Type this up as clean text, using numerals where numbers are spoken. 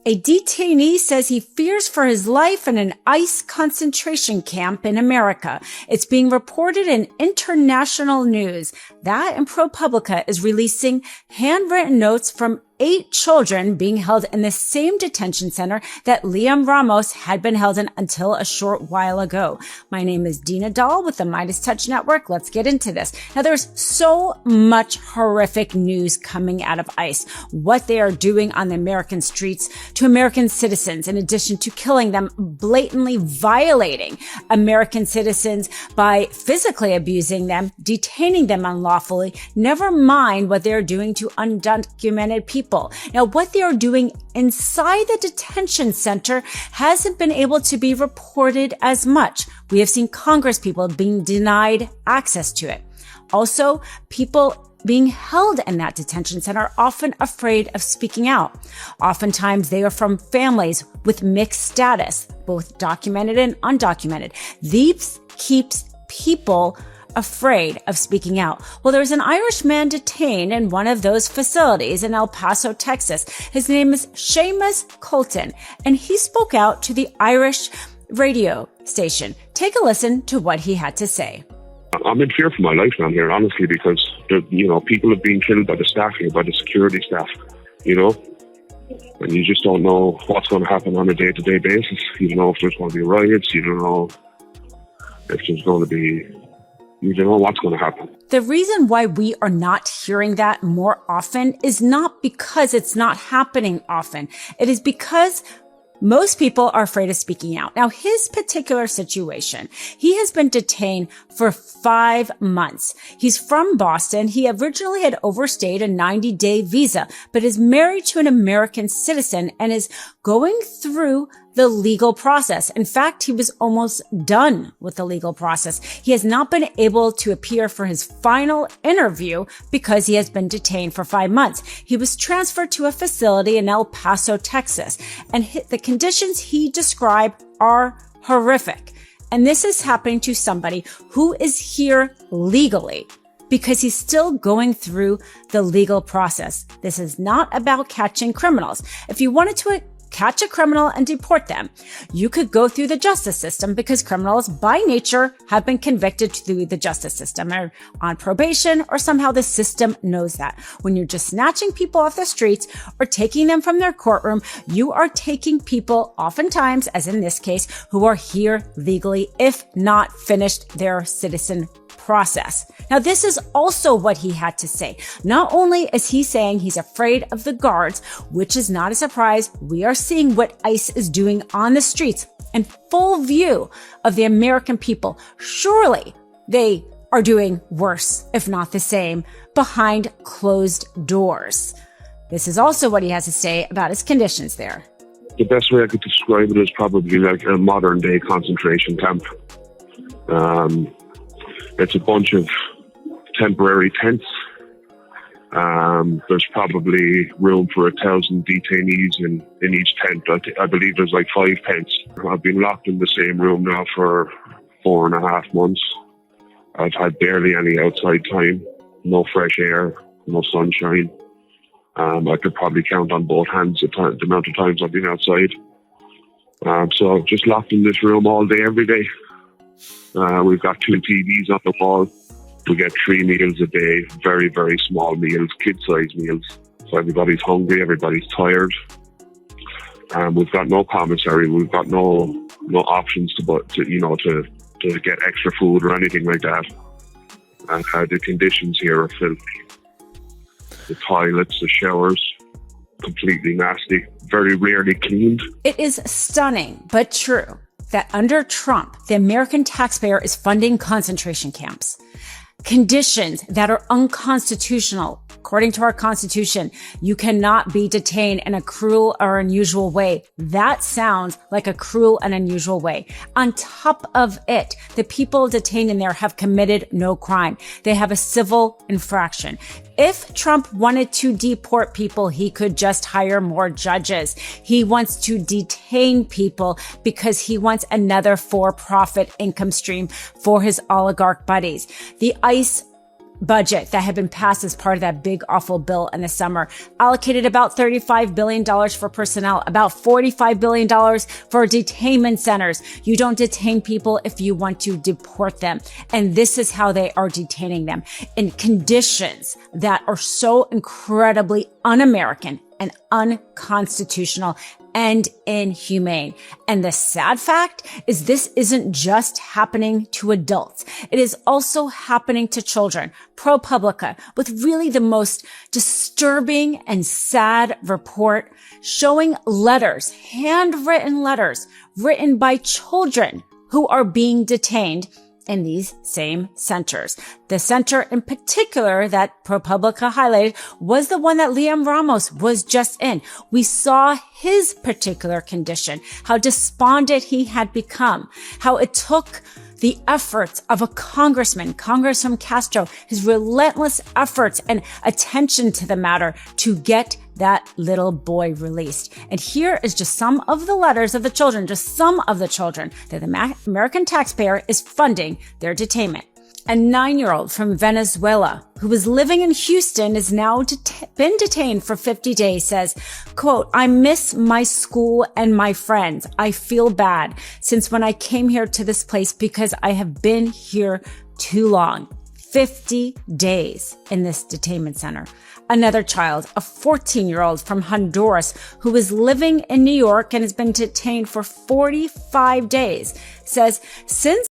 A detainee says he fears for his life in an ICE concentration camp in America. It's being reported in international news. That and ProPublica is releasing handwritten notes from 8 children being held in the same detention center that Liam Ramos had been held in until a short while ago. My name is Dina Dahl with the Midas Touch Network. Let's get into this. Now, there's so much horrific news coming out of ICE, what they are doing on the American streets to American citizens, in addition to killing them, blatantly violating American citizens by physically abusing them, detaining them unlawfully, never mind what they're doing to undocumented people. Now, what they are doing inside the detention center hasn't been able to be reported as much. We have seen Congress people being denied access to it. Also, people being held in that detention center are often afraid of speaking out. Oftentimes, they are from families with mixed status, both documented and undocumented. These keeps people afraid of speaking out. Well, there's an Irish man detained in one of those facilities in El Paso, Texas. His name is Seamus Colton, and he spoke out to the Irish radio station. Take a listen to what he had to say. I'm in fear for my life down here, honestly, because people have been killed by the staff here, by the security staff, and you just don't know what's going to happen on a day-to-day basis. You don't know if there's going to be riots. You don't know if there's going to be, you don't know what's going to happen. The reason why we are not hearing that more often is not because it's not happening often. It is because most people are afraid of speaking out. Now, his particular situation, he has been detained for 5 months. He's from Boston. He originally had overstayed a 90-day visa, but is married to an American citizen and is going through the legal process. In fact, he was almost done with the legal process. He has not been able to appear for his final interview because he has been detained for 5 months. He was transferred to a facility in El Paso, Texas, and the conditions he described are horrific. And this is happening to somebody who is here legally, because he's still going through the legal process. This is not about catching criminals. If you wanted to catch a criminal and deport them, you could go through the justice system, because criminals by nature have been convicted through the justice system or on probation, or somehow the system knows that. When you're just snatching people off the streets or taking them from their courtroom, you are taking people, oftentimes, as in this case, who are here legally, if not finished their citizen process. Now, this is also what he had to say. Not only is he saying he's afraid of the guards, which is not a surprise. We are seeing what ICE is doing on the streets in full view of the American people. Surely they are doing worse, if not the same, behind closed doors. This is also what he has to say about his conditions there. The best way I could describe it is probably like a modern day concentration camp. It's a bunch of temporary tents. There's probably room for 1,000 detainees in each tent. I believe there's like 5 tents. I've been locked in the same room now for 4.5 months. I've had barely any outside time, no fresh air, no sunshine. I could probably count on both hands the amount of times I've been outside. So just locked in this room all day, every day. We've got 2 TVs on the wall. We get 3 meals a day, very, very small meals, kid-sized meals. So everybody's hungry, everybody's tired. We've got no commissary. We've got no options to get extra food or anything like that. And the conditions here are filthy. The toilets, the showers, completely nasty, very rarely cleaned. It is stunning, but true, that under Trump, the American taxpayer is funding concentration camps. Conditions that are unconstitutional. According to our Constitution, you cannot be detained in a cruel or unusual way. That sounds like a cruel and unusual way. On top of it, the people detained in there have committed no crime. They have a civil infraction. If Trump wanted to deport people, he could just hire more judges. He wants to detain people because he wants another for-profit income stream for his oligarch buddies. The ICE budget that had been passed as part of that big, awful bill in the summer allocated about $35 billion for personnel, about $45 billion for detainment centers. You don't detain people if you want to deport them. And this is how they are detaining them, in conditions that are so incredibly un-American and unconstitutional and inhumane. And the sad fact is this isn't just happening to adults. It is also happening to children. ProPublica, with really the most disturbing and sad report showing letters, handwritten letters written by children who are being detained in these same centers. The center in particular that ProPublica highlighted was the one that Liam Ramos was just in. We saw his particular condition, how despondent he had become, how it took the efforts of a Congressman Castro, his relentless efforts and attention to the matter to get that little boy released. And here is just some of the letters of the children, just some of the children that the American taxpayer is funding their detainment. A 9-year-old from Venezuela who was living in Houston is now been detained for 50 days says, quote, "I miss my school and my friends. I feel bad since when I came here to this place because I have been here too long." 50 days in this detainment center. Another child, a 14-year-old from Honduras who was living in New York and has been detained for 45 days, says, "Since